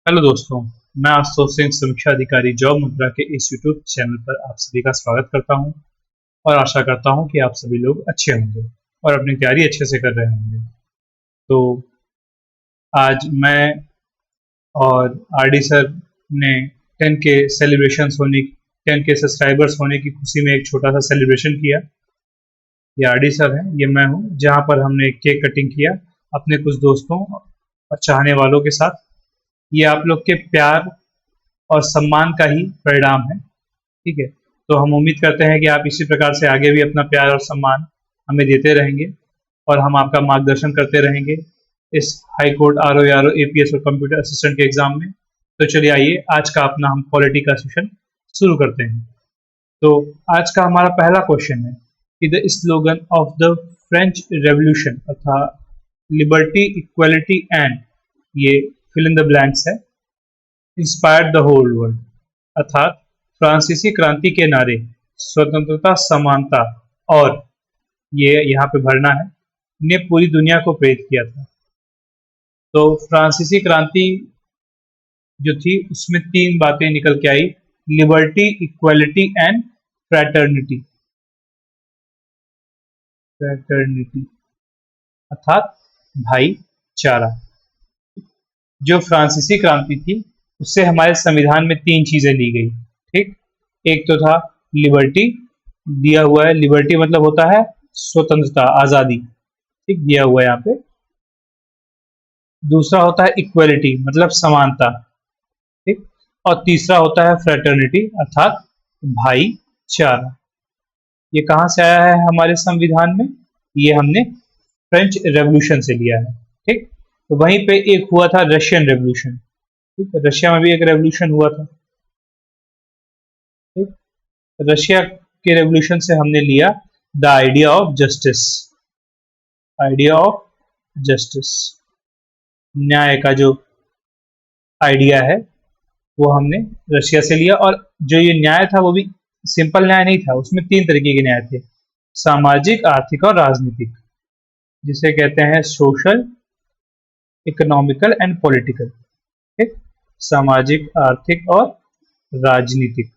Hello दोस्तों। मैं आशुतोष सिंह, समीक्षा अधिकारी, जॉब मुद्रा के इस यूट्यूब चैनल पर आप सभी का स्वागत करता हूं और आशा करता हूं कि आप सभी लोग अच्छे होंगे और अपनी तैयारी अच्छे से कर रहे होंगे। तो आज मैं और आरडी सर ने 10 के सेलिब्रेशंस होने 10 के सब्सक्राइबर्स होने की खुशी में एक छोटा सा सेलिब्रेशन किया। ये आरडी सर हैं, ये मैं हूं, जहां पर हमने केक कटिंग किया अपने कुछ दोस्तों और चाहने वालों के साथ। ये आप लोग के प्यार और सम्मान का ही परिणाम है। ठीक है, तो हम उम्मीद करते हैं कि आप इसी प्रकार से आगे भी अपना प्यार और सम्मान हमें देते रहेंगे और हम आपका मार्गदर्शन करते रहेंगे इस high court, R O APS और कंप्यूटर असिस्टेंट के एग्जाम में। तो चलिए, आइए आज का अपना हम पॉलिटी का सेशन शुरू करते हैं। तो आज का हमारा पहला क्वेश्चन है कि the slogan of the French revolution अर्थात लिबर्टी, इक्वलिटी एंड, ये फिल इन द ब्लैंक्स है, इंस्पायर्ड द होल वर्ल्ड, अर्थात फ्रांसीसी क्रांति के नारे स्वतंत्रता, समानता और, ये यहाँ पे भरना है, ने पूरी दुनिया को प्रेरित किया था। तो फ्रांसीसी क्रांति जो थी उसमें तीन बातें निकल के आई: liberty, equality and fraternity. Fraternity अर्थात भाईचारा। जो फ्रांसीसी क्रांति थी उससे हमारे संविधान में तीन चीजें ली गई। ठीक, एक तो था लिबर्टी, दिया हुआ है, लिबर्टी मतलब होता है स्वतंत्रता, आजादी। ठीक, दिया हुआ है यहाँ पे। दूसरा होता है इक्वलिटी मतलब समानता। ठीक, और तीसरा होता है फ्रेटर्निटी अर्थात भाईचारा। ये कहाँ से आया है हमारे संविधान में? ये हमने फ्रेंच रेवोल्यूशन से लिया है। ठीक, तो वहीं पे एक हुआ था रशियन रेवोल्यूशन। ठीक है, रशिया में भी एक रेवोल्यूशन हुआ था। ठीक, रशिया के रेवोल्यूशन से हमने लिया the idea of justice. Idea of justice, न्याय का जो आइडिया है वो हमने रशिया से लिया। और जो ये न्याय था वो भी सिंपल न्याय नहीं था, उसमें तीन तरीके के न्याय थे: सामाजिक, आर्थिक और राजनीतिक, जिसे कहते हैं सोशल, इकोनॉमिकल एंड पॉलिटिकल। ठीक, सामाजिक, आर्थिक और राजनीतिक।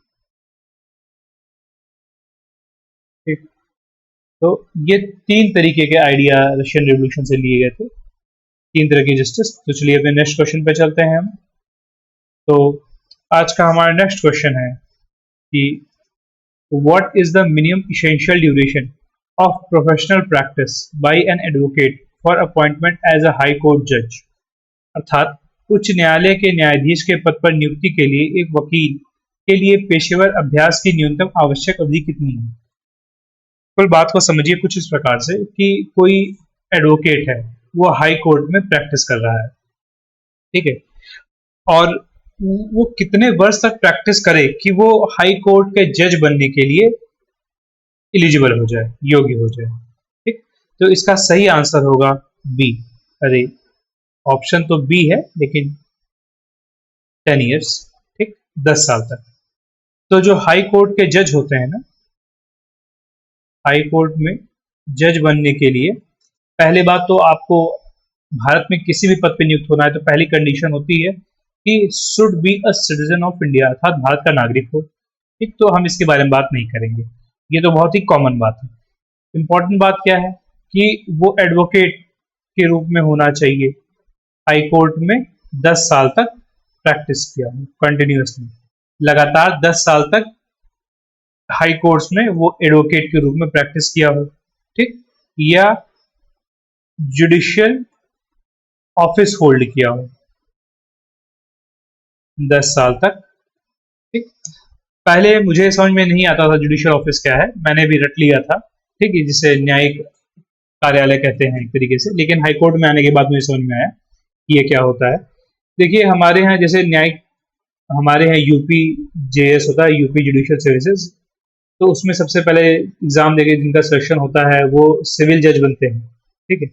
ठीक, तो ये तीन तरीके के आइडिया रशियन रेवोल्यूशन से लिए गए थे, तीन तरह की जस्टिस। तो चलिए अपने नेक्स्ट क्वेश्चन पे चलते हैं हम। तो आज का हमारा नेक्स्ट क्वेश्चन है कि what is the minimum essential duration of professional practice by an advocate for appointment as a high court judge। अर्थात उच्च न्यायालय के न्यायाधीश के पद पर नियुक्ति के लिए एक वकील के लिए पेशेवर अभ्यास की न्यूनतम आवश्यक अवधि कितनी है? कुल बात को समझिए कुछ इस प्रकार से कि कोई एडवोकेट है, वो हाई कोर्ट में प्रैक्टिस कर रहा है। ठीक है, और वो कितने वर्ष तक प्रैक्टिस करे कि वो हाई कोर्ट के जज बनने के लिए एलिजिबल हो जाए, योग्य हो जाए। ठीक, तो इसका सही आंसर होगा बी। अरे, ऑप्शन तो बी है लेकिन 10 ईयर्स। ठीक, 10 साल तक। तो जो हाई कोर्ट के जज होते हैं ना, हाई कोर्ट में जज बनने के लिए पहले बात तो आपको भारत में किसी भी पद पे नियुक्त होना है तो पहली कंडीशन होती है कि should be a citizen of India, अर्थात भारत का नागरिक हो। ठीक, तो हम इसके बारे में बात नहीं करेंगे, ये तो बहुत ही कॉमन बात है। इम्पोर्टेंट बात क्या है कि वो एडवोकेट के रूप में होना चाहिए, हाई कोर्ट में 10 साल तक प्रैक्टिस किया हो, कंटिन्यूसली, लगातार 10 साल तक हाई कोर्ट्स में वो एडवोकेट के रूप में प्रैक्टिस किया हो। ठीक, या जुडिशियल ऑफिस होल्ड किया हो 10 साल तक। ठीक, पहले मुझे समझ में नहीं आता था जुडिशियल ऑफिस क्या है, मैंने भी रट लिया था। ठीक है, जिसे न्यायिक कार्यालय कहते हैं एक तरीके से, लेकिन हाईकोर्ट में आने के बाद मुझे समझ में आया कि ये क्या होता है। देखिए, हमारे यहाँ जैसे न्यायिक, हमारे यहाँ यूपी जेएस होता है, यूपी जुडिशियल सर्विसेज। तो उसमें सबसे पहले एग्जाम देके जिनका सिलेक्शन होता है वो सिविल जज बनते हैं। ठीक है,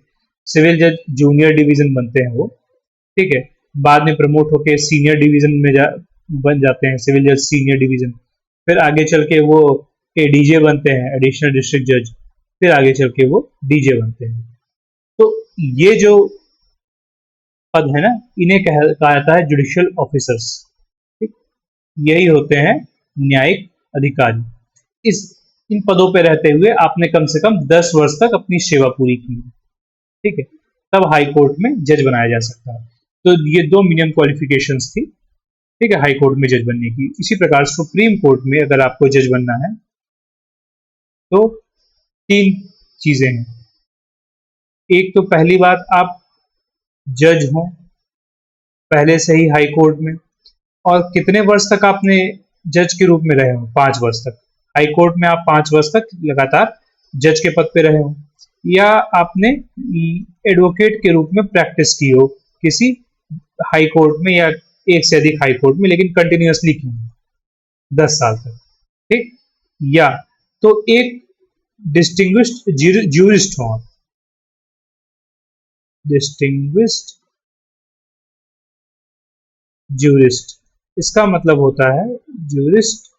सिविल जज जूनियर डिवीजन बनते हैं वो। ठीक है, बाद में प्रमोट होके सीनियर डिवीजन में बन जाते हैं, सिविल जज सीनियर डिवीजन। फिर आगे चल के वो एडीजे बनते हैं, एडिशनल डिस्ट्रिक्ट जज। फिर आगे चल के वो डीजे बनते हैं। तो ये जो पद है ना, इन्हें कहा जाता है जुडिशियल ऑफिसर्स। ठीक, यही होते हैं न्यायिक अधिकारी। इस इन पदों पे रहते हुए आपने कम से कम 10 वर्ष तक अपनी सेवा पूरी की, ठीक है, तब हाई कोर्ट में जज बनाया जा सकता है। तो ये दो मिनिमम क्वालिफिकेशंस थी, ठीक है, हाई कोर्ट में जज बनने की। इसी प्रकार सुप्रीम कोर्ट में अगर आपको जज बनना है तो 3 चीजें हैं। एक तो पहली बात, आप जज हो पहले से ही हाई कोर्ट में, और कितने वर्ष तक आपने जज के रूप में रहे हो, 5 वर्ष तक। हाई कोर्ट में आप 5 वर्ष तक लगातार जज के पद पे रहे हो, या आपने एडवोकेट के रूप में प्रैक्टिस की हो किसी हाई कोर्ट में या एक से अधिक हाई कोर्ट में, लेकिन कंटिन्यूअसली की हो 10 साल तक, ठीक। या तो एक डिस्टिंग्विश्ड ज्यूरिस्ट हो, डिस्टिंग्विश्ड ज्यूरिस्ट, इसका मतलब होता है jurist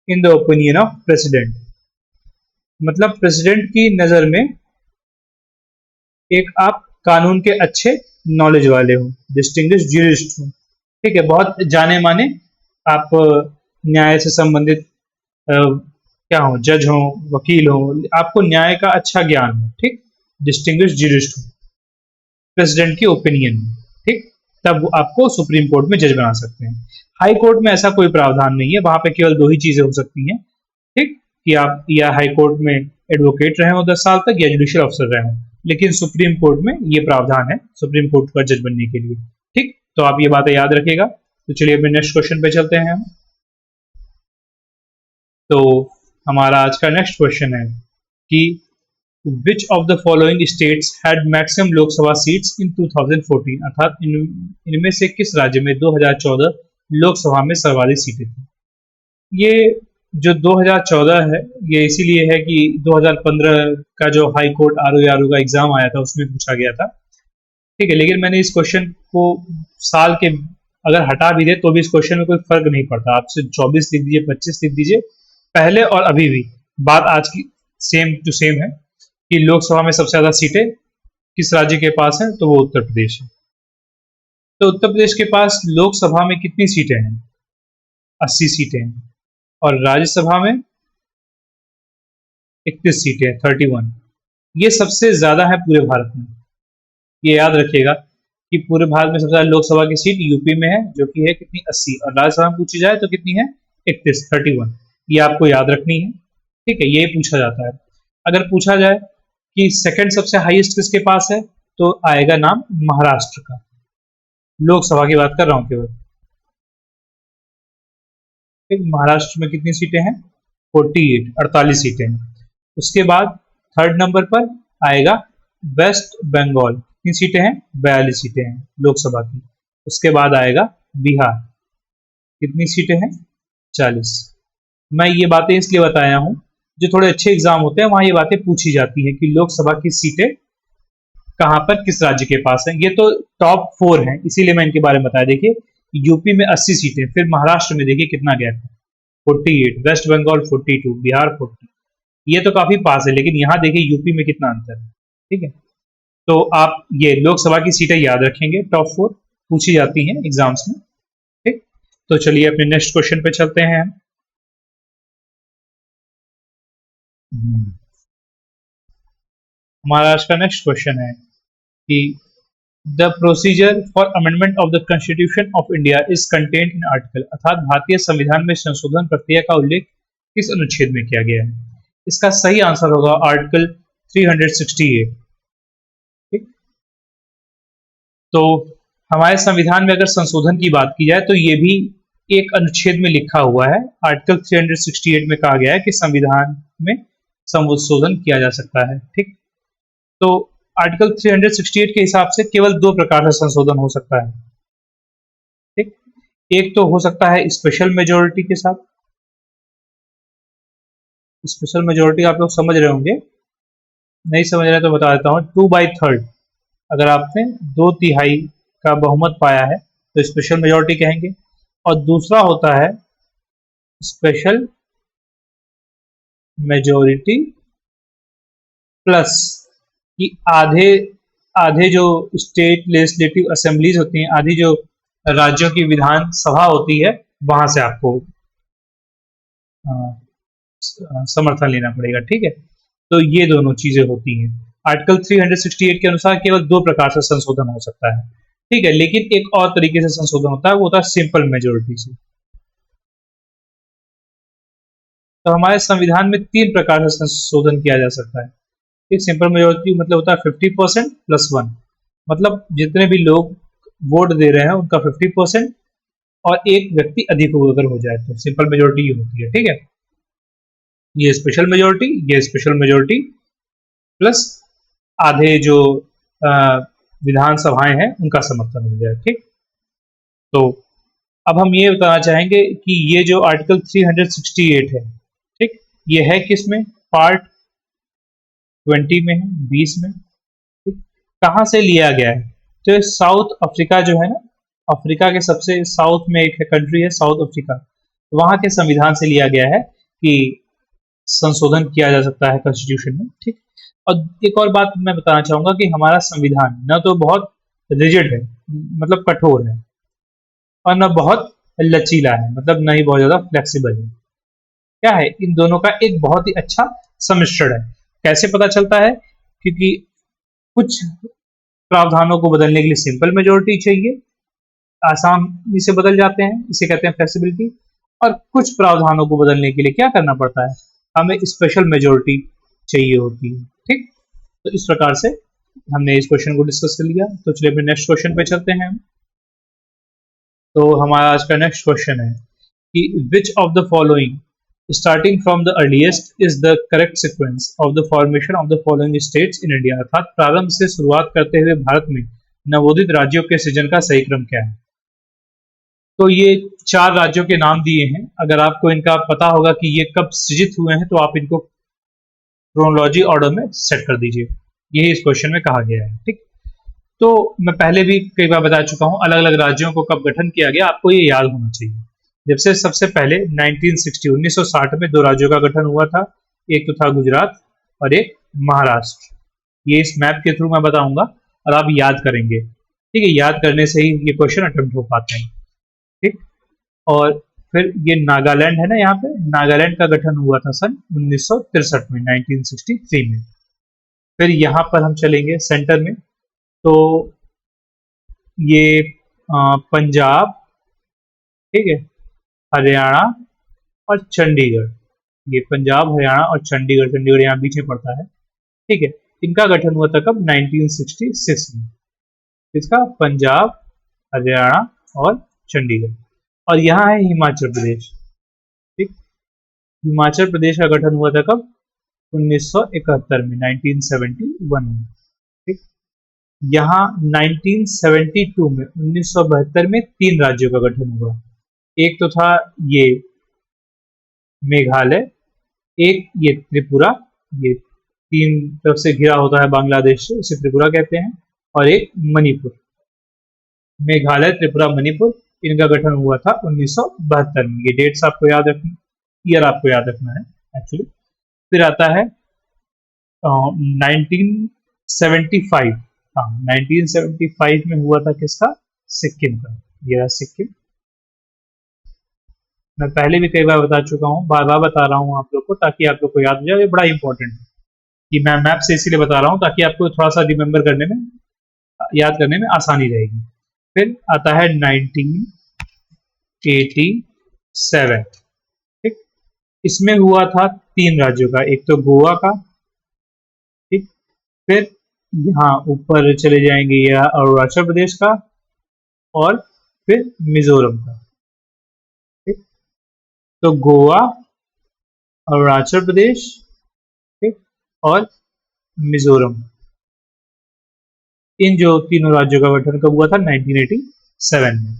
in the opinion of president, मतलब प्रेसिडेंट की नजर में एक आप कानून के अच्छे नॉलेज वाले हो, डिस्टिंग्विश्ड ज्यूरिस्ट हो, ठीक है, बहुत जाने माने आप न्याय से संबंधित क्या हो, जज हो, वकील हो, आपको न्याय का अच्छा ज्ञान हो, ठीक, डिस्टिंग्विश्ड ज्यूरिस्ट हो प्रेसिडेंट की ओपिनियन में, ठीक, तब आपको सुप्रीम कोर्ट में जज बना सकते हैं। हाई कोर्ट में ऐसा कोई प्रावधान नहीं है, वहां पे केवल 2 ही चीजें हो सकती हैं, ठीक, कि आप या हाई कोर्ट में एडवोकेट रहे हो 10 साल तक, या जुडिशियल अफसर रहे हो। लेकिन सुप्रीम कोर्ट में ये प्रावधान है सुप्रीम कोर्ट का जज बनने के लिए, ठीक। तो आप ये बातें याद रखिएगा। तो चलिए अपने नेक्स्ट क्वेश्चन पे चलते हैं हम। तो हमारा आज का नेक्स्ट क्वेश्चन है कि which of the following states had maximum Lok Sabha seats in 2014, अर्थात इनमें से किस राज्य में 2014 लोकसभा में सर्वाधिक सीटें थी। ये जो 2014 है ये इसीलिए है कि 2015 का जो हाई कोर्ट आरओ का एग्जाम आया था उसमें पूछा गया था, ठीक है। लेकिन मैंने इस क्वेश्चन को साल के अगर हटा भी दे तो भी इस क्वेश्चन में कोई फर्क नहीं पड़ता, आपसे 24 लिख दीजिए, 25 लिख दीजिए, पहले और अभी भी बात आज की सेम टू सेम है कि लोकसभा में सबसे ज्यादा सीटें किस राज्य के पास है, तो वो उत्तर प्रदेश है। तो उत्तर प्रदेश के पास लोकसभा में कितनी सीटें हैं, 80 सीटें हैं, और राज्यसभा में 31 सीटें हैं, 31। ये सबसे ज्यादा है पूरे भारत में। ये याद रखिएगा कि पूरे भारत में सबसे ज्यादा लोकसभा की सीट यूपी में है, जो कि है कितनी, 80, और राज्यसभा में पूछी जाए तो कितनी है, 31, 31। ये आपको याद रखनी है, ठीक है, ये पूछा जाता है। अगर पूछा जाए कि सेकंड सबसे हाईएस्ट किसके पास है, तो आएगा नाम महाराष्ट्र का। लोकसभा की बात कर रहा हूं केवल, ठीक। महाराष्ट्र में कितनी सीटें हैं, 48, 48 सीटें हैं। उसके बाद थर्ड नंबर पर आएगा वेस्ट बंगाल, कितनी सीटें हैं, 42 सीटें हैं लोकसभा की। उसके बाद आएगा बिहार, कितनी सीटें हैं, 40। मैं ये बातें इसलिए बताया हूं, जो थोड़े अच्छे एग्जाम होते हैं वहां ये बातें पूछी जाती हैं कि लोकसभा की सीटें कहां पर किस राज्य के पास है। ये तो टॉप 4 हैं, इसीलिए मैं इनके बारे में बताया। देखिए यूपी में 80 सीटें, फिर महाराष्ट्र में देखिए कितना गैप है, 48, वेस्ट बंगाल 42, बिहार 40। ये तो काफी पास है, लेकिन यहाँ देखिए यूपी में कितना अंतर है, ठीक है। तो आप ये लोकसभा की सीटें याद रखेंगे, टॉप 4 पूछी जाती हैं एग्जाम्स में, ठीक। तो चलिए अपने नेक्स्ट क्वेश्चन पे चलते हैं। हमारा आज का नेक्स्ट क्वेश्चन है कि the procedure for amendment of the constitution of India is contained in article, अर्थात भारतीय संविधान में संशोधन प्रक्रिया का उल्लेख किस अनुच्छेद में किया गया है। इसका सही आंसर होगा आर्टिकल 368, ठीक। तो हमारे संविधान में अगर संशोधन की बात की जाए तो ये भी एक अनुच्छेद में लिखा हुआ है। आर्टिकल 368 में कहा गया है कि संविधान में संशोधन किया जा सकता है, ठीक। तो आर्टिकल 368 के हिसाब से केवल 2 प्रकार से संशोधन हो सकता है, ठीक। एक तो हो सकता है स्पेशल मेजोरिटी के साथ। स्पेशल मेजोरिटी आप लोग समझ रहे होंगे, नहीं समझ रहे तो बता देता हूँ, 2/3, अगर आपने 2/3 का बहुमत पाया है तो स्पेशल मेजोरिटी कहेंगे। और दूसरा होता है स्पेशल मेजोरिटी प्लस, कि आधे आधे जो स्टेट लेजिस्लेटिव असेंबलीज होती हैं, आधी जो राज्यों की विधान सभा होती है, वहां से आपको अ, समर्थन लेना पड़ेगा। ठीक है, तो ये दोनों चीजें होती हैं। आर्टिकल 368 के अनुसार केवल दो प्रकार से संशोधन हो सकता है। ठीक है, लेकिन एक और तरीके से संशोधन होता है, वो होता है सिंपल मेजोरिटी से। तो हमारे संविधान में तीन प्रकार से संशोधन किया जा सकता है। एक सिंपल मेजोरिटी मतलब होता है 50% प्लस वन, मतलब जितने भी लोग वोट दे रहे हैं उनका 50%, और एक व्यक्ति अधिक अगर हो जाए तो सिंपल मेजोरिटी ये होती है। ठीक है, ये स्पेशल मेजोरिटी, ये स्पेशल मेजोरिटी प्लस आधे जो विधानसभाएं हैं उनका समर्थन हो जाए। ठीक, तो अब हम ये बताना चाहेंगे कि ये जो आर्टिकल 368 है, ठीक, ये है किसमें, पार्ट 20 में है, 20 में। ठीक, कहाँ से लिया गया है, तो साउथ अफ्रीका जो है ना, अफ्रीका के सबसे साउथ में एक कंट्री है साउथ अफ्रीका, वहां के संविधान से लिया गया है कि संशोधन किया जा सकता है कॉन्स्टिट्यूशन में। ठीक, और एक और बात मैं बताना चाहूंगा कि हमारा संविधान न तो बहुत रिजिड है, मतलब कठोर है, और न बहुत लचीला है, मतलब न ही बहुत ज्यादा फ्लेक्सिबल है। क्या है, इन दोनों का एक बहुत ही अच्छा सम्मिश्रण है। कैसे पता चलता है, क्योंकि कुछ प्रावधानों को बदलने के लिए सिंपल मेजोरिटी चाहिए, आसानी से बदल जाते हैं, इसे कहते हैं फ्लेक्सिबिलिटी। और कुछ प्रावधानों को बदलने के लिए क्या करना पड़ता है, हमें स्पेशल मेजोरिटी चाहिए होती है। ठीक, तो इस प्रकार से हमने इस क्वेश्चन को डिस्कस कर लिया। तो चलिए अपने नेक्स्ट क्वेश्चन पे चलते हैं। तो हमारा आज का नेक्स्ट क्वेश्चन है कि which of the following starting from the earliest is the correct sequence of the formation of the following states in India, अर्थात प्रारंभ से शुरुआत करते हुए भारत में नवोदित राज्यों के सृजन का सही क्रम क्या है। तो ये चार राज्यों के नाम दिए हैं। अगर आपको इनका पता होगा कि ये कब सृजित हुए हैं, तो आप इनको क्रोनोलॉजी ऑर्डर में सेट कर दीजिए। यही इस क्वेश्चन में कहा गया है। ठीक, तो मैं पहले भी कई बार बता चुका हूं, अलग अलग राज्यों को कब गठन किया गया आपको ये याद होना चाहिए। जब से सबसे पहले 1960 में दो राज्यों का गठन हुआ था, एक तो था गुजरात और एक महाराष्ट्र। ये इस मैप के थ्रू मैं बताऊंगा और आप याद करेंगे। ठीक है, याद करने से ही ये क्वेश्चन अटेम्प्ट हो पाते हैं। ठीक, और फिर ये नागालैंड है ना, यहाँ पे नागालैंड का गठन हुआ था सन 1963 में, 1963 में। फिर यहाँ पर हम चलेंगे सेंटर में, तो ये पंजाब, ठीक है, हरियाणा और चंडीगढ़। ये पंजाब, हरियाणा और चंडीगढ़, चंडीगढ़ यहाँ बीच में पड़ता है। ठीक है, इनका गठन हुआ था कब, 1966 में। इसका पंजाब, हरियाणा और चंडीगढ़। और यहाँ है हिमाचल प्रदेश। ठीक, हिमाचल प्रदेश का गठन हुआ था कब, 1971 में, 1971 में। ठीक, यहाँ 1972 में, 1972 में तीन राज्यों का गठन हुआ। एक तो था ये मेघालय, एक ये त्रिपुरा, ये तीन तरफ से घिरा होता है बांग्लादेश से, इसे त्रिपुरा कहते हैं, और एक मणिपुर। मेघालय, त्रिपुरा, मणिपुर, इनका गठन हुआ था 1972 में। ये डेट्स आपको याद रखना, ईयर आपको याद रखना है एक्चुअली। फिर आता है 1975। हाँ, 1975 में हुआ था किसका, सिक्किम का। यह सिक्किम, मैं पहले भी कई बार बता चुका हूँ, बार बार बता रहा हूँ आप लोग को, ताकि आप लोग को याद हो जाए। ये बड़ा इंपॉर्टेंट है कि मैं मैप से इसीलिए बता रहा हूँ, ताकि आपको थोड़ा सा रिमेम्बर करने में, याद करने में आसानी रहेगी। फिर आता है 1987। ठीक, इसमें हुआ था तीन राज्यों का, एक तो गोवा का, ठीक, फिर यहाँ ऊपर चले जाएंगे यह अरुणाचल प्रदेश का, और फिर मिजोरम का। ठीक, तो गोवा, अरुणाचल प्रदेश, ठीक, और मिजोरम, इन जो तीनों राज्यों का गठन कब हुआ था, 1987 में।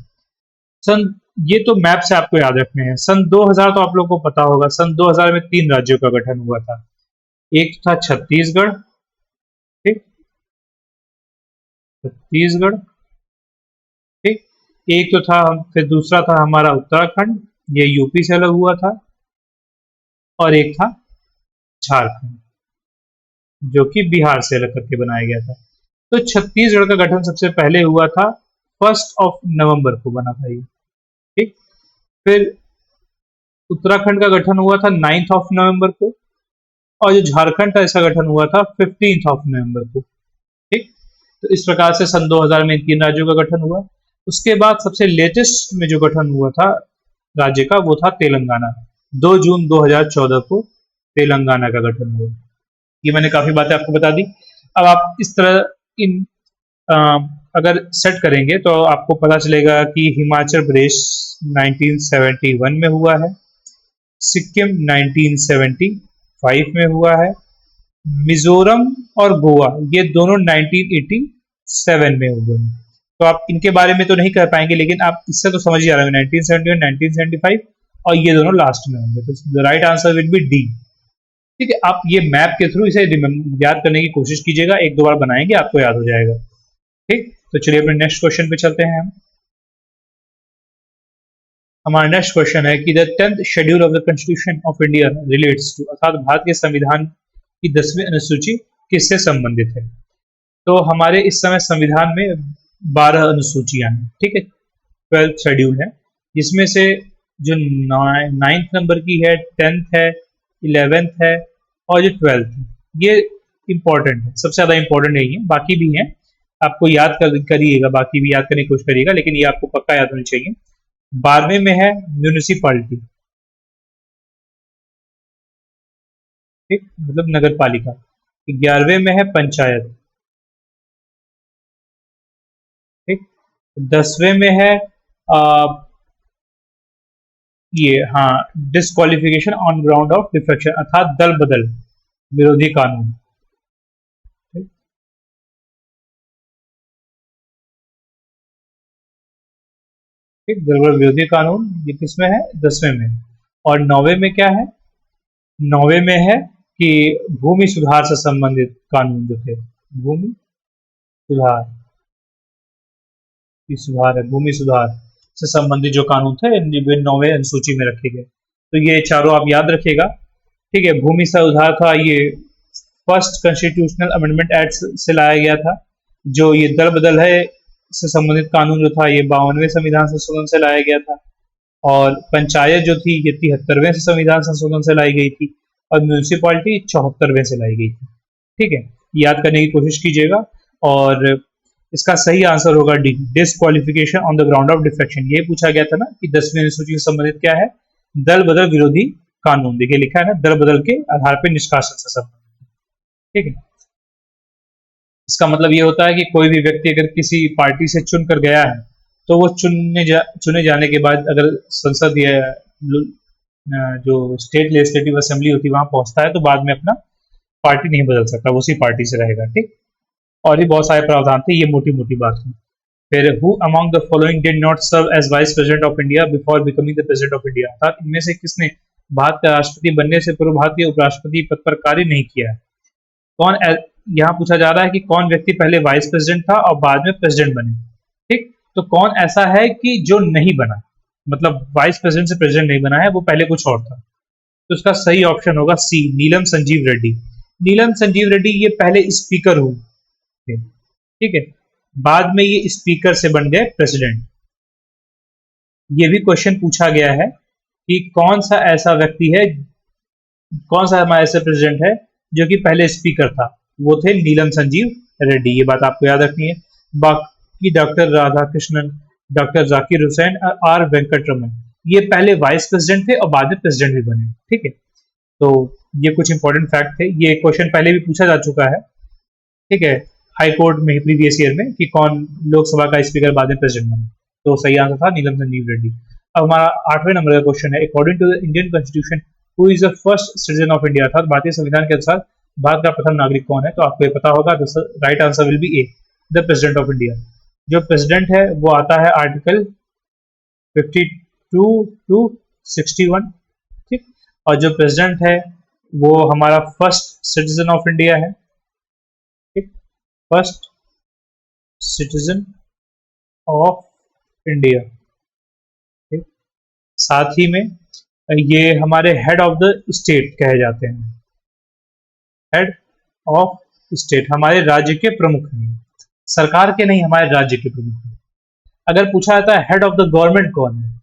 सन, ये तो मैप से आपको याद रखने हैं। सन 2000 तो आप लोगों को पता होगा, सन 2000 में तीन राज्यों का गठन हुआ था। एक था छत्तीसगढ़, ठीक, छत्तीसगढ़, ठीक, एक तो था, फिर दूसरा था हमारा उत्तराखंड, ये यूपी से अलग हुआ था, और एक था झारखंड, जो कि बिहार से अलग करके बनाया गया था। तो छत्तीसगढ़ का गठन सबसे पहले हुआ था 1 नवंबर को बना था ये। ठीक, फिर उत्तराखंड का गठन हुआ था 9 नवंबर को, और जो झारखंड का इसका गठन हुआ था 15 नवंबर को। ठीक, तो इस प्रकार से सन 2000 में इन 3 राज्यों का गठन हुआ। उसके बाद सबसे लेटेस्ट में जो गठन हुआ था राज्य का, वो था तेलंगाना। 2 जून 2014 को तेलंगाना का गठन हुआ। ये मैंने काफी बातें आपको बता दी। अब आप इस तरह इन अ, अगर सेट करेंगे तो आपको पता चलेगा कि हिमाचल प्रदेश 1971 में हुआ है, सिक्किम 1975 में हुआ है, मिजोरम और गोवा ये दोनों 1987 में हुए हैं। तो आप इनके बारे में तो नहीं कर पाएंगे, लेकिन आप इससे तो समझ ही आ रहे हैं 1971, 1975 और ये दोनों लास्ट में होंगे। तो the right answer will be D. ठीक है, आप ये मैप के थ्रू इसे याद करने की कोशिश कीजिएगा, एक दो बार बनाएंगे आपको याद हो जाएगा। ठीक, तो चलिए अपने नेक्स्ट क्वेश्चन पे चलते हैं हम। हमारा नेक्स्ट क्वेश्चन है कि the 10th schedule of the constitution of India relates to, अर्थात भारत के संविधान की 10वीं अनुसूची किससे संबंधित है। तो हमारे इस समय संविधान में 12 अनुसूचियां हैं। ठीक है, 12th शेड्यूल है, जिसमें से जो 9th नंबर की है, 10th है, 11th है और जो 12th है, ये इंपॉर्टेंट है, सबसे ज्यादा इंपॉर्टेंट यही है। बाकी भी हैं, आपको याद करिएगा, बाकी भी याद करने की कोशिश करिएगा, लेकिन ये आपको पक्का याद होनी चाहिए। 12वें में है म्यूनिसिपालिटी, ठीक, मतलब नगर पालिका। 11वें में है पंचायत। ठीक, 10वें में है आ, ये हाँ, disqualification on ground of defection, अर्थात दल बदल विरोधी कानून। ठीक, दल बदल विरोधी कानून ये किसमें है, 10वें में। और 9वें में क्या है, 9वें में है कि भूमि सुधार से संबंधित कानून जो थे, भूमि सुधार, सुधार है, भूमि सुधार से संबंधित जो कानून थे वे 9वें अनुसूची में रखे गए। तो ये चारों आप याद रखिएगा। ठीक है, भूमि सुधार था, ये फर्स्ट कॉन्स्टिट्यूशनल अमेंडमेंट एक्ट से लाया गया था। जो ये दल बदल है से संबंधित कानून जो था, ये 52वें संविधान संशोधन से लाया गया था। और पंचायत जो थी ये 73वें से संविधान संशोधन से लाई गई थी, और म्यूनिसिपालिटी 74वें से लाई गई थी। ठीक है, याद करने की कोशिश कीजिएगा। और इसका सही आंसर होगा D, disqualification on the ground of defection. ये पूछा गया था ना कि 10वीं अनुसूची से संबंधित क्या है, दल बदल विरोधी कानून। देखिए लिखा है ना, दल बदल के आधार पर निष्कासन से संबंधित। ठीक है, इसका मतलब ये होता है कि कोई भी व्यक्ति अगर किसी पार्टी से चुन कर गया है, तो वो चुने जाने के बाद अगर संसद या जो स्टेट लेजिस्लेटिव असेंबली होती है वहां पहुंचता है, तो बाद में अपना पार्टी नहीं बदल सकता, वो उसी पार्टी से रहेगा। ठीक, और भी बहुत सारे प्रावधान थे, ये मोटी मोटी बात है। फिर who among the following did not serve as vice president of India before becoming the president of India, अर्थात इनमें से किसने भारत का राष्ट्रपति बनने से पूर्व भारत के उपराष्ट्रपति पद पर कार्य नहीं किया है। कौन, यहाँ पूछा जा रहा है कि कौन व्यक्ति पहले वाइस प्रेसिडेंट था और बाद में प्रेसिडेंट बने। ठीक, तो कौन ऐसा है कि जो नहीं बना, मतलब वाइस प्रेसिडेंट से प्रेसिडेंट नहीं बना है, वो पहले कुछ और था। तो इसका सही ऑप्शन होगा सी, नीलम संजीव रेड्डी। नीलम संजीव रेड्डी ये पहले स्पीकर हुए थे। ठीक है, बाद में ये स्पीकर से बन गए प्रेसिडेंट। ये भी क्वेश्चन पूछा गया है कि कौन सा ऐसा व्यक्ति है, कौन सा हमारा ऐसा प्रेसिडेंट है जो कि पहले स्पीकर था, वो थे नीलम संजीव रेड्डी। ये बात आपको याद रखनी है। बाकी डॉक्टर राधाकृष्णन, डॉक्टर जाकिर हुसैन और आर वेंकटरमन ये पहले वाइस प्रेसिडेंट थे और बाद में प्रेसिडेंट भी बने। ठीक है, तो ये कुछ इंपॉर्टेंट फैक्ट थे। ये क्वेश्चन पहले भी पूछा जा चुका है। ठीक है, हाई कोर्ट में प्रीवियस ईयर में कि कौन लोकसभा का स्पीकर बाद में प्रेसिडेंट बना, तो सही आंसर था नीलम संजीव रेड्डी। अब हमारा 8वें नंबर का क्वेश्चन है, according to the Indian constitution who is the first citizen of India, अर्थात भारतीय संविधान के अनुसार भारत का प्रथम नागरिक कौन है। तो आपको ये पता होगा, right answer will be A, the president of India. जो प्रेसिडेंट है वो आता है आर्टिकल 52 टू 61। ठीक, और जो प्रेसिडेंट है वो हमारा फर्स्ट सिटीजन ऑफ इंडिया है। ठीक, फर्स्ट सिटीजन ऑफ इंडिया। ठीक, साथ ही में ये हमारे हेड ऑफ द स्टेट कहे जाते हैं, हेड ऑफ स्टेट हमारे राज्य के प्रमुख हैं। सरकार के नहीं, हमारे राज्य के प्रमुख हैं। अगर पूछा जाता है हेड ऑफ द गवर्नमेंट कौन है,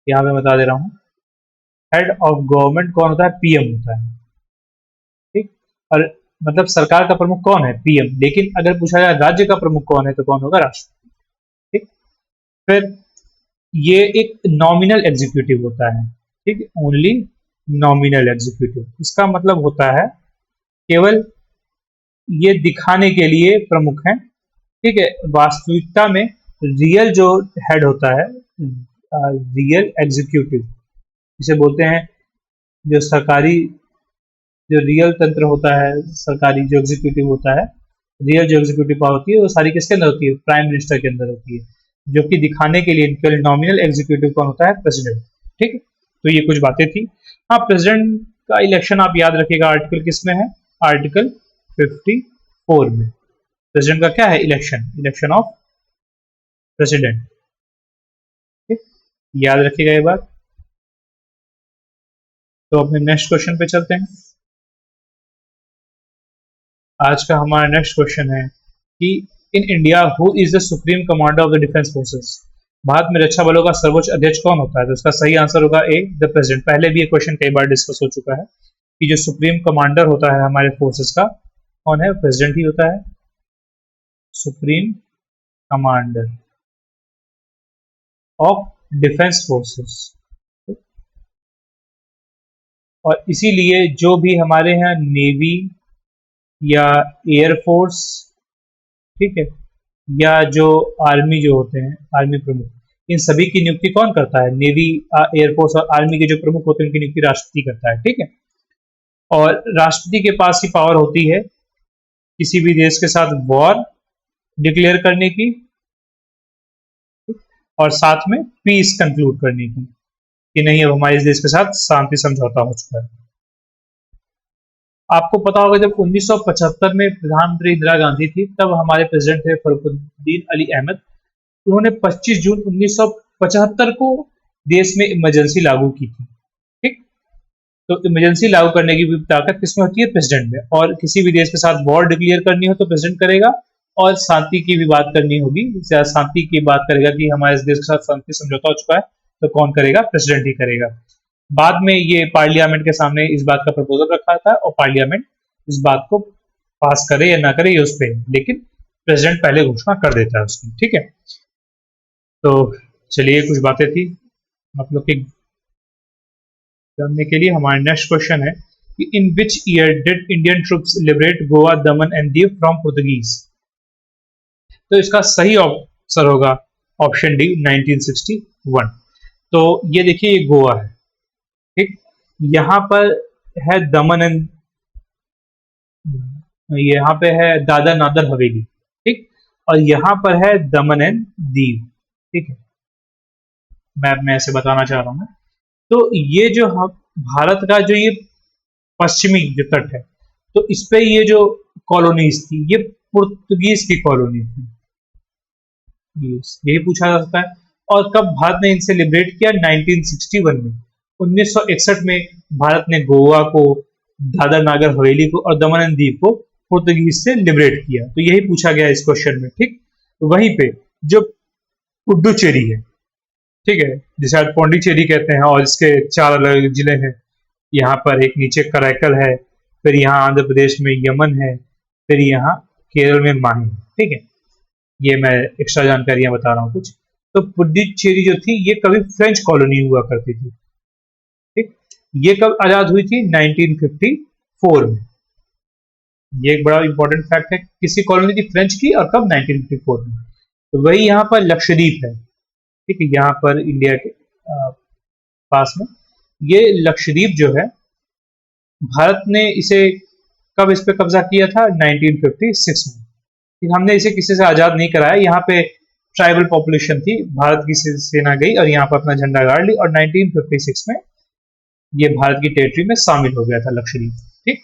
यहाँ मैं बता दे रहा हूँ, हेड ऑफ गवर्नमेंट कौन होता है, पीएम होता है, ठीक। और मतलब सरकार का प्रमुख कौन है, पीएम। लेकिन अगर पूछा जाए राज्य का प्रमुख कौन है, तो कौन होगा, राष्ट्रपति, ठीक। फिर ये एक नॉमिनल एग्जीक्यूटिव होता है, ठीक, ओनली नॉमिनल एग्जीक्यूटिव। इसका मतलब होता है केवल ये दिखाने के लिए प्रमुख हैं, ठीक है। वास्तविकता में रियल जो हेड होता है, रियल एग्जीक्यूटिव जिसे बोलते हैं, जो सरकारी, जो रियल तंत्र होता है, सरकारी जो एग्जीक्यूटिव होता है, रियल जो एग्जीक्यूटिव पावर होती है, वो सारी किसके अंदर होती है, प्राइम मिनिस्टर के अंदर होती है। जो कि दिखाने के लिए केवल नॉमिनल एग्जीक्यूटिव कौन होता है, प्रेसिडेंट, ठीक है। तो ये कुछ बातें थी। हाँ, प्रेसिडेंट का इलेक्शन आप याद रखिएगा, आर्टिकल किसमें है, आर्टिकल 54 में। प्रेसिडेंट का क्या है, इलेक्शन, इलेक्शन ऑफ प्रेसिडेंट, ठीक, याद रखिएगा ये बात। तो अपने नेक्स्ट क्वेश्चन पे चलते हैं। आज का हमारा नेक्स्ट क्वेश्चन है कि in India who is the supreme commander of the defence forces. Bharat में रक्षा बलों का सर्वोच्च अध्यक्ष कौन होता है, तो इसका सही आंसर होगा ए, द प्रेसिडेंट। पहले भी ये क्वेश्चन कई बार डिस्कस हो चुका है कि जो सुप्रीम कमांडर होता है हमारे फोर्सेस का, कौन है, प्रेसिडेंट ही होता है, supreme commander of defence forces. और इसीलिए जो भी हमारे यहाँ नेवी या एयरफोर्स, ठीक है, या जो आर्मी जो होते हैं, आर्मी प्रमुख, इन सभी की नियुक्ति कौन करता है, नेवी, एयरफोर्स और आर्मी के जो प्रमुख होते हैं उनकी नियुक्ति राष्ट्रपति करता है, ठीक है। और राष्ट्रपति के पास ही पावर होती है किसी भी देश के साथ वॉर डिक्लेयर करने की, और साथ में पीस कंक्लूड करने की, कि नहीं अब हमारे देश के साथ शांति समझौता हो चुका है। आपको पता होगा जब 1975 में प्रधानमंत्री इंदिरा गांधी थी, तब हमारे प्रेसिडेंट थे फरुखुद्दीन अली अहमद। उन्होंने 25 जून 1975 को देश में इमरजेंसी लागू की थी, ठीक। तो इमरजेंसी लागू करने की ताकत किसमें होती है, प्रेसिडेंट में। और किसी भी देश के साथ वॉर डिक्लेयर करनी हो तो प्रेसिडेंट करेगा, और शांति की भी बात करनी होगी, शांति की बात करेगा कि हमारे देश के साथ शांति समझौता हो चुका है, तो कौन करेगा, प्रेसिडेंट ही करेगा। बाद में ये पार्लियामेंट के सामने इस बात का प्रपोजल रखा था, और पार्लियामेंट इस बात को पास करे या ना करे ये उस पर, लेकिन प्रेसिडेंट पहले घोषणा कर देता है उसकी, ठीक है। तो चलिए, कुछ बातें थी आप लोग के जानने के लिए। हमारा नेक्स्ट क्वेश्चन है कि in which year did Indian troops liberate Goa, Daman and Diu from Portuguese. तो इसका सही आंसर होगा ऑप्शन डी, 1961। तो ये देखिए, ये गोवा है, ठीक। यहाँ पर है दमन एंड, यहाँ पे है दादर नागर हवेली, ठीक। और यहाँ पर है दमन एंड दीव, ठीक है। मैं ऐसे बताना चाह रहा हूँ। तो ये जो हम भारत का जो ये पश्चिमी जो तट है, तो इस पे ये जो कॉलोनीज थी, ये पुर्तगीज की कॉलोनी थी, यही पूछा जा सकता है। और कब भारत ने इनसे लिबरेट किया, 1961 में। 1961 में भारत ने गोवा को, दादर नागर हवेली को और दमन एंड दीव को पुर्तगीज से लिबरेट किया। तो यही पूछा गया इस क्वेश्चन में, ठीक। वहीं पे जो पुडुचेरी है, ठीक है, जिसे आज पौंडीचेरी कहते हैं, और इसके 4 अलग जिले हैं। यहाँ पर एक नीचे कराईकल है, फिर यहाँ आंध्र प्रदेश में यमन है, फिर यहाँ केरल में माही, ठीक है। ये मैं एक्स्ट्रा जानकारियां बता रहा हूँ कुछ। तो पुडुचेरी जो थी, ये कभी फ्रेंच कॉलोनी हुआ करती थी, ठीक। ये कब आजाद हुई थी, 1954 में। ये एक बड़ा इंपॉर्टेंट फैक्ट है, किसी कॉलोनी थी फ्रेंच की, और कब, 1954 में। तो वही यहाँ पर लक्षद्वीप है, ठीक है, यहाँ पर इंडिया के पास में ये लक्षद्वीप जो है, भारत ने इसे कब इस पे कब्जा किया था, 1956 में। फिर हमने इसे किसी से आजाद नहीं कराया। यहाँ पे ट्राइबल पॉपुलेशन थी, भारत की सेना गई और यहाँ पर अपना झंडा गाड़ ली, और 1956 में ये भारत की टेरिटरी में शामिल हो गया था लक्षद्वीप, ठीक।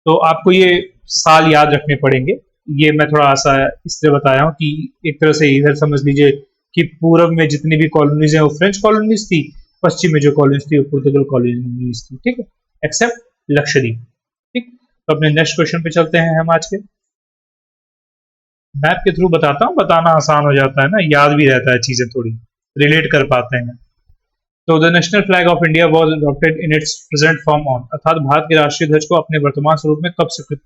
तो आपको ये साल याद रखने पड़ेंगे। ये मैं थोड़ा सा इसलिए बताया हूँ कि एक तरह से इधर समझ लीजिए कि पूर्व में जितनी भी कॉलोनीज हैं वो फ्रेंच कॉलोनीज थी, पश्चिम में जो कॉलोनीज थी वो पुर्तगाल कॉलोनीज थी, ठीक है, एक्सेप्ट लक्षद्वीप, ठीक। तो अपने नेक्स्ट क्वेश्चन पे चलते हैं हम आज के। मैप के थ्रू बताता हूँ, बताना आसान हो जाता है ना, याद भी रहता है, चीजें थोड़ी रिलेट कर पाते हैं। तो the national flag of India was adopted in its present form on, अर्थात भारत के राष्ट्रीय ध्वज को अपने वर्तमान स्वरूप में कब स्वीकृत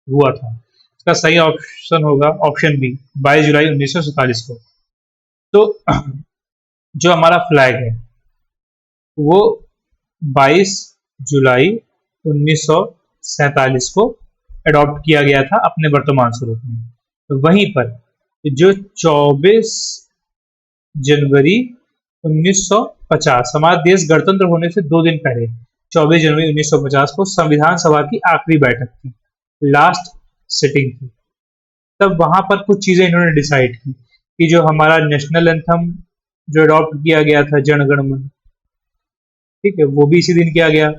हुआ था? इसका सही ऑप्शन होगा ऑप्शन बी, 22 जुलाई 1947 को। तो जो हमारा फ्लैग है वो 22 जुलाई 1947 को अडॉप्ट किया गया था अपने वर्तमान स्वरूप में। तो वहीं पर जो 24 जनवरी 1950, हमारा देश गणतंत्र होने से 2 दिन पहले 24 जनवरी 1950 को संविधान सभा की आखिरी बैठक थी, लास्ट सिटिंग थी। तब वहां पर कुछ चीजें इन्होंने डिसाइड की कि जो हमारा नेशनल एंथम जो अडॉप्ट किया गया था, जन गण मन, ठीक है, वो भी इसी दिन किया गया।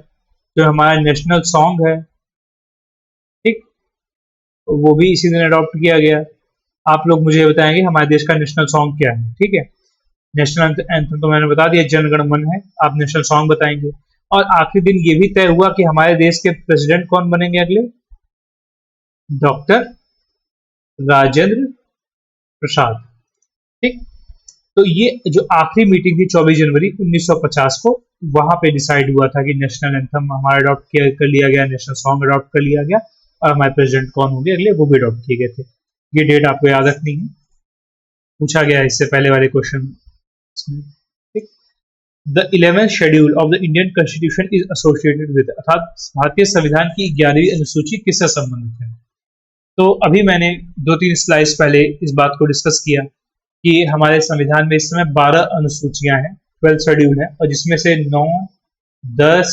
जो हमारा नेशनल सॉन्ग है, ठीक, वो भी इसी दिन अडॉप्ट किया गया। आप लोग मुझे बताएंगे हमारे देश का नेशनल सॉन्ग क्या है, ठीक है। नेशनल एंथम तो मैंने बता दिया, जन गण मन है। आप नेशनल सॉन्ग बताएंगे। और आखिरी दिन ये भी तय हुआ कि हमारे देश के प्रेसिडेंट कौन बनेंगे अगले, डॉक्टर राजेंद्र प्रसाद, ठीक। तो ये जो आखिरी मीटिंग थी 24 जनवरी 1950 को, वहां पे डिसाइड हुआ था कि नेशनल एंथम हमारा अडॉप्ट कर लिया गया, नेशनल सॉन्ग अडॉप्ट कर लिया गया, और हमारे प्रेसिडेंट कौन होंगे अगले वो भी अडॉप्ट किए गए थे। ये डेट आपको याद रखनी है, पूछा गया इससे पहले वाले question. The 11th schedule of the Indian constitution is associated with, अर्थात भारतीय संविधान की 11वीं अनुसूची किससे संबंधित है? तो अभी मैंने 2-3 स्लाइड्स पहले इस बात को डिस्कस किया कि हमारे संविधान में इस समय 12 अनुसूचियां हैं, 12 शेड्यूल है, और जिसमें से 9, 10,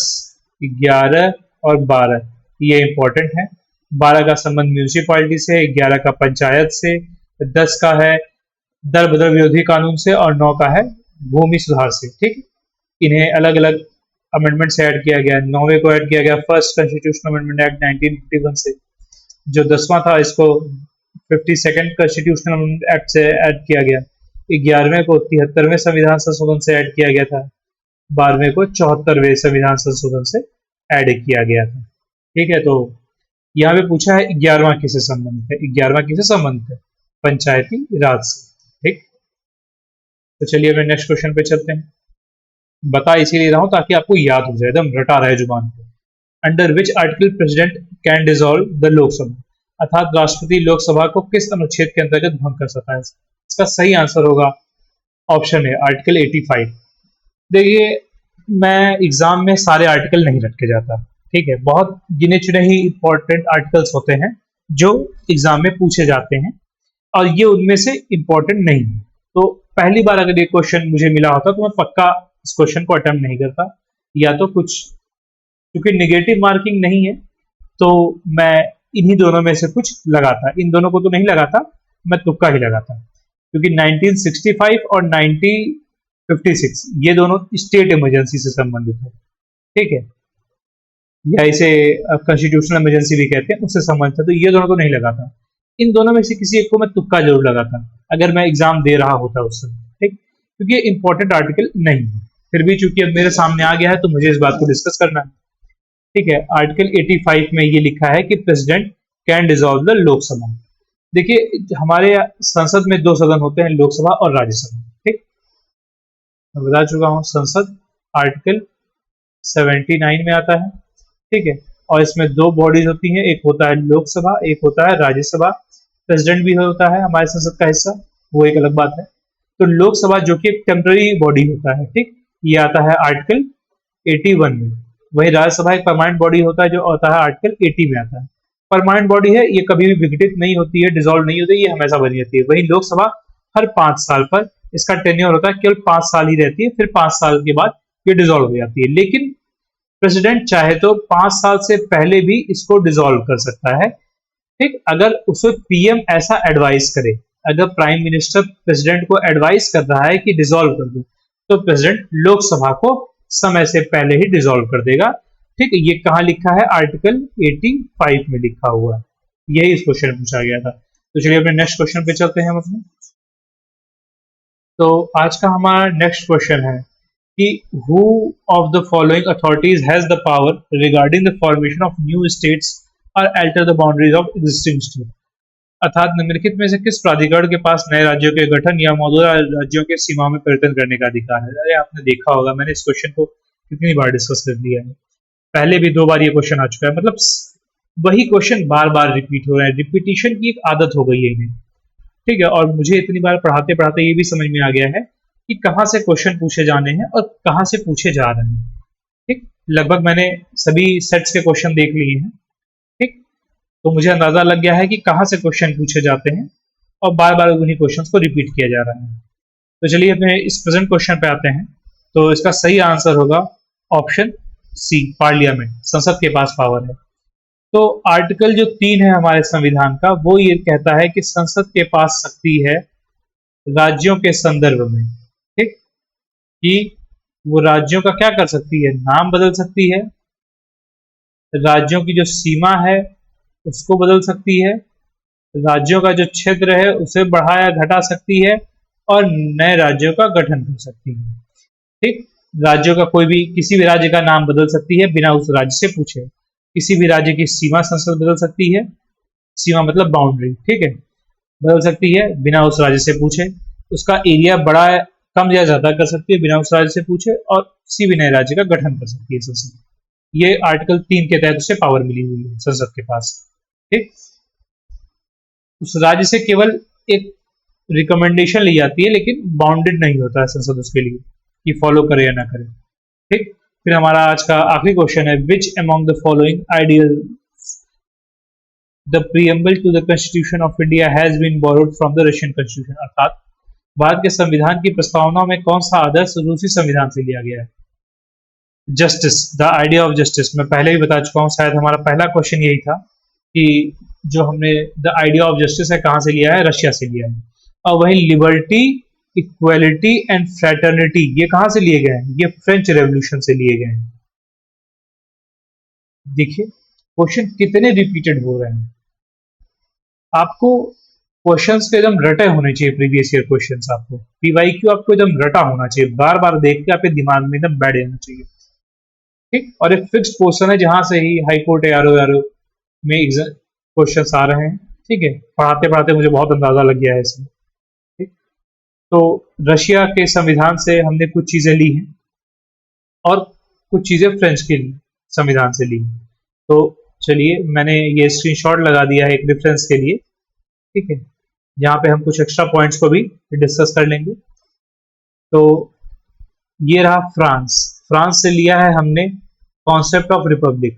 11 और 12 ये इंपॉर्टेंट है। 12 का संबंध म्यूनिसिपालिटी से, 11 का पंचायत से, 10 का है दर बदर विरोधी कानून से, और 9 का है भूमि सुधार से, ठीक। इन्हें अलग अलग अमेंडमेंट से ऐड किया गया। 9वें को ऐड किया गया फर्स्ट कॉन्स्टिट्यूशनल अमेंडमेंट एक्ट 1951 से। जो 10वां था इसको 52nd कॉन्स्टिट्यूशनल एक्ट से ऐड किया गया। 11वें को 73वें संविधान संशोधन से ऐड किया गया था। 12वें को 74वें संविधान संशोधन से ऐड किया गया था, ठीक है। तो यहाँ पे पूछा है 11वां किससे संबंधित है? 11वां किससे संबंधित है? पंचायती राज से, ठीक। तो चलिए मैं नेक्स्ट क्वेश्चन पे चलते हैं। बता इसीलिए रहा हूं ताकि आपको याद हो जाए, एकदम रटा रहे जुबान पे। Under which article president can dissolve the Lok Sabha, अर्थात राष्ट्रपति लोकसभा को किस अनुच्छेद के अंतर्गत भंग कर सकता है? इसका सही आंसर होगा ऑप्शन है आर्टिकल 85। देखिए, मैं एग्जाम में सारे आर्टिकल नहीं रख के जाता, ठीक है। बहुत गिने चुने ही इंपॉर्टेंट आर्टिकल्स होते हैं जो एग्जाम में पूछे जाते हैं, और ये उनमें से इंपॉर्टेंट नहीं है। तो पहली बार अगर ये क्वेश्चन मुझे मिला होता तो मैं पक्का इस क्वेश्चन को अटेम्प्ट नहीं करता, या तो कुछ, क्योंकि निगेटिव मार्किंग नहीं है तो मैं इन्हीं दोनों में से कुछ लगाता। इन दोनों को तो नहीं लगाता, मैं तुक्का ही लगाता, क्योंकि 1965 और 1956 ये दोनों स्टेट इमरजेंसी से संबंधित है, ठीक है, या इसे कॉन्स्टिट्यूशनल इमरजेंसी भी कहते हैं, उससे संबंधित है। तो ये दोनों तो नहीं लगाता, इन दोनों में से किसी एक को मैं तुक्का जरूर लगाता अगर मैं एग्जाम दे रहा होता उस समय, ठीक, क्योंकि ये इंपॉर्टेंट आर्टिकल नहीं है। फिर भी चूंकि अब मेरे सामने आ गया है तो मुझे इस बात को डिस्कस करना है, ठीक है। आर्टिकल 85 में ये लिखा है कि president can dissolve the Lok Sabha. देखिए, हमारे संसद में 2 सदन होते हैं, लोकसभा और राज्यसभा, ठीक। मैं बता चुका हूँ, संसद आर्टिकल 79 में आता है, ठीक है। और इसमें 2 बॉडीज होती हैं, एक होता है लोकसभा, एक होता है राज्यसभा। प्रेसिडेंट भी होता है हमारे संसद का हिस्सा, वो एक अलग बात है। तो लोकसभा जो कि एक टेम्पररी बॉडी होता है, ठीक, ये आता है आर्टिकल 81 में। वही राज्यसभा एक परमानेंट बॉडी होता है जो आता है आर्टिकल 80 में आता है। परमानेंट बॉडी है, ये कभी भी विघटित नहीं होती है, डिसॉल्व नहीं होती है, ये हमेशा बनी रहती है। वही लोकसभा हर 5 साल पर, इसका टेन्योर होता है केवल 5 साल ही रहती है, फिर 5 साल के बाद ये डिसॉल्व हो जाती है। लेकिन प्रेसिडेंट चाहे तो 5 साल से पहले भी इसको डिसॉल्व कर सकता है, ठीक, अगर उसे पीएम ऐसा एडवाइस करे। अगर प्राइम मिनिस्टर प्रेसिडेंट को एडवाइस कर रहा है कि डिसॉल्व कर दो, तो प्रेसिडेंट लोकसभा को समय से पहले ही डिसॉल्व कर देगा, ठीक। ये कहाँ लिखा है? आर्टिकल 85 में लिखा हुआ है। यही इस क्वेश्चन में पूछा गया था। तो चलिए अपने नेक्स्ट क्वेश्चन पे चलते हैं हम अपने। तो आज का हमारा नेक्स्ट क्वेश्चन है कि who of the following authorities has the power regarding the formation of new states or alter the boundaries of existing states? अर्थात निम्नलिखित में से किस प्राधिकरण के पास नए राज्यों के गठन या मौजूदा राज्यों के सीमाओं में परिवर्तन करने का अधिकार है? अरे आपने देखा होगा, मैंने इस क्वेश्चन को कितनी बार डिस्कस कर लिया है, पहले भी 2 बार ये क्वेश्चन आ चुका है। मतलब वही क्वेश्चन बार बार रिपीट हो रहा है, रिपीटिशन की एक आदत हो गई है इन्हें, ठीक है। और मुझे इतनी बार पढ़ाते पढ़ाते ये भी समझ में आ गया है कि कहाँ से क्वेश्चन पूछे जाने हैं और कहाँ से पूछे जा रहे हैं, ठीक। लगभग मैंने सभी सेट्स के क्वेश्चन देख लिए हैं, ठीक। तो मुझे अंदाजा लग गया है कि कहाँ से क्वेश्चन पूछे जाते हैं और बार बार उन्हीं क्वेश्चंस को रिपीट किया जा रहा है। तो चलिए अपने इस प्रेजेंट क्वेश्चन पे आते हैं। तो इसका सही आंसर होगा ऑप्शन सी, पार्लियामेंट, संसद के पास पावर है। तो आर्टिकल जो 3 है हमारे संविधान का, वो ये कहता है कि संसद के पास शक्ति है राज्यों के संदर्भ में, ठीक, कि वो राज्यों का क्या कर सकती है, नाम बदल सकती है, राज्यों की जो सीमा है उसको बदल सकती है, राज्यों का जो क्षेत्र है उसे बढ़ा या घटा सकती है, और नए राज्यों का गठन कर सकती है, ठीक। राज्यों का कोई भी, किसी भी राज्य का नाम बदल सकती है बिना उस राज्य से पूछे। किसी भी राज्य की सीमा संसद बदल सकती है, सीमा मतलब बाउंड्री, ठीक है, बदल सकती है बिना उस राज्य से पूछे। उसका एरिया बड़ा कम या ज्यादा कर सकती है बिना उस राज्य से पूछे, और किसी भी नए राज्य का गठन कर सकती है संसद। ये आर्टिकल 3 के तहत उसे पावर मिली हुई है संसद के पास, ठीक। उस राज्य से केवल एक रिकमेंडेशन ली जाती है, लेकिन बाउंडेड नहीं होता है संसद उसके लिए कि फॉलो करे या ना करे, ठीक। फिर हमारा आज का आखिरी क्वेश्चन है, which among the following ideal the preamble to the constitution of India has been borrowed from the Russian constitution, अर्थात भारत के संविधान की प्रस्तावना में कौन सा आदर्श रूसी संविधान से लिया गया है? Justice, the idea of justice, मैं पहले भी बता चुका हूँ, शायद हमारा पहला क्वेश्चन यही था कि जो हमने द आइडिया ऑफ जस्टिस है कहाँ से लिया है, रशिया से लिया है। और वही लिबर्टी, इक्वलिटी एंड फ्रेटर्निटी, ये कहाँ से लिए गए हैं? ये फ्रेंच रेवोल्यूशन से लिए गए हैं। देखिए क्वेश्चन कितने रिपीटेड हो रहे हैं, आपको क्वेश्चंस के एकदम रटे होने चाहिए, प्रीवियस ईयर क्वेश्चंस आपको, पीवाईक्यू आपको एकदम रटा होना चाहिए, बार बार देख के आपके दिमाग में एकदम बैठ जाना चाहिए, ठीक। और एक फिक्स्ड पोर्शन है जहां से ही हाई कोर्ट आरओ में क्वेश्चंस आ रहे हैं, ठीक है। पढ़ाते पढ़ाते मुझे बहुत अंदाजा लग गया है इसमें, ठीक। तो रशिया के संविधान से हमने कुछ चीजें ली हैं और कुछ चीजें फ्रेंच के संविधान से ली हैं। तो चलिए मैंने ये स्क्रीनशॉट लगा दिया है एक रेफरेंस के लिए, ठीक है, यहाँ पे हम कुछ एक्स्ट्रा पॉइंट्स को भी डिस्कस कर लेंगे। तो ये रहा फ्रांस, फ्रांस से लिया है हमने कॉन्सेप्ट ऑफ रिपब्लिक,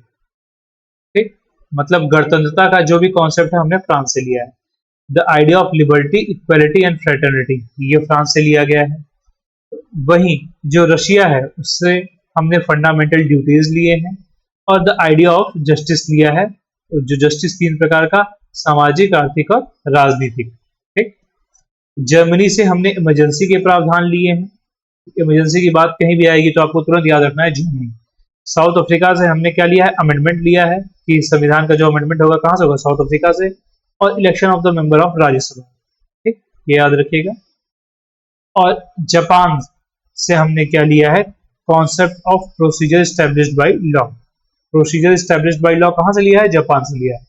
ठीक, मतलब गणतंत्रता का जो भी कॉन्सेप्ट है हमने फ्रांस से लिया है। The idea of liberty, equality and fraternity, ये फ्रांस से लिया गया है। वहीं जो रशिया है उससे हमने फंडामेंटल ड्यूटीज लिए हैं, और द आइडिया ऑफ जस्टिस लिया है, जो जस्टिस 3 प्रकार का, सामाजिक, आर्थिक और राजनीतिक, ठीक। जर्मनी से हमने इमरजेंसी के प्रावधान लिए हैं, इमरजेंसी की बात कहीं भी आएगी तो आपको तुरंत याद रखना है जर्मनी। साउथ अफ्रीका से हमने क्या लिया है, अमेंडमेंट लिया है, कि संविधान का जो अमेंडमेंट होगा कहाँ से होगा, साउथ अफ्रीका से, और election of the member of Rajya Sabha, ठीक, ये याद रखिएगा। और जापान से हमने क्या लिया है, concept of procedure established by law, procedure established by law कहाँ से लिया है, जापान से लिया है।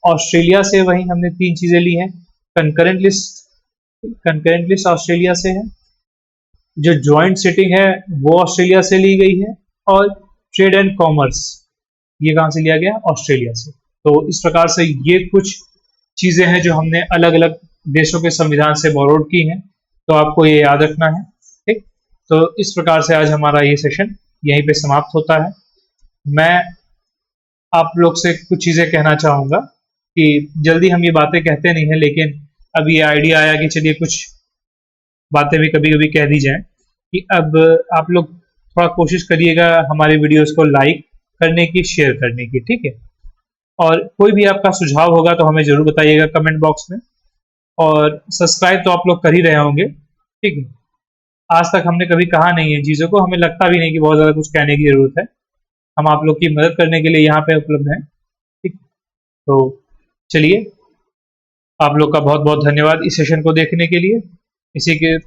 ऑस्ट्रेलिया से वही हमने 3 चीजें ली हैं, कंकरेंट लिस्ट ऑस्ट्रेलिया से है, जो ज्वाइंट सिटिंग है वो ऑस्ट्रेलिया से ली गई है, और ट्रेड एंड कॉमर्स ये कहाँ से लिया गया, ऑस्ट्रेलिया से। तो इस प्रकार से ये कुछ चीजें हैं जो हमने अलग अलग देशों के संविधान से बोरोड की हैं, तो आपको ये याद रखना है, ठीक। तो इस प्रकार से आज हमारा ये सेशन यहीं पे समाप्त होता है। मैं आप लोग से कुछ चीजें कहना चाहूंगा कि जल्दी हम ये बातें कहते नहीं हैं, लेकिन अब ये आइडिया आया कि चलिए कुछ बातें भी कभी कभी कह दी जाए, कि अब आप लोग थोड़ा कोशिश करिएगा हमारे वीडियोस को लाइक करने की, शेयर करने की, ठीक है। और कोई भी आपका सुझाव होगा तो हमें जरूर बताइएगा कमेंट बॉक्स में, और सब्सक्राइब तो आप लोग कर ही रहे होंगे, ठीक है। आज तक हमने कभी कहा नहीं है चीज़ों को, हमें लगता भी नहीं कि बहुत ज़्यादा कुछ कहने की ज़रूरत है, हम आप लोग की मदद करने के लिए यहाँ पे उपलब्ध हैं, ठीक। तो चलिए आप लोग का बहुत बहुत धन्यवाद इस सेशन को देखने के लिए। इसी के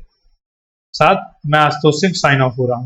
साथ मैं आशुतोष सिंह साइन ऑफ हो रहा हूँ।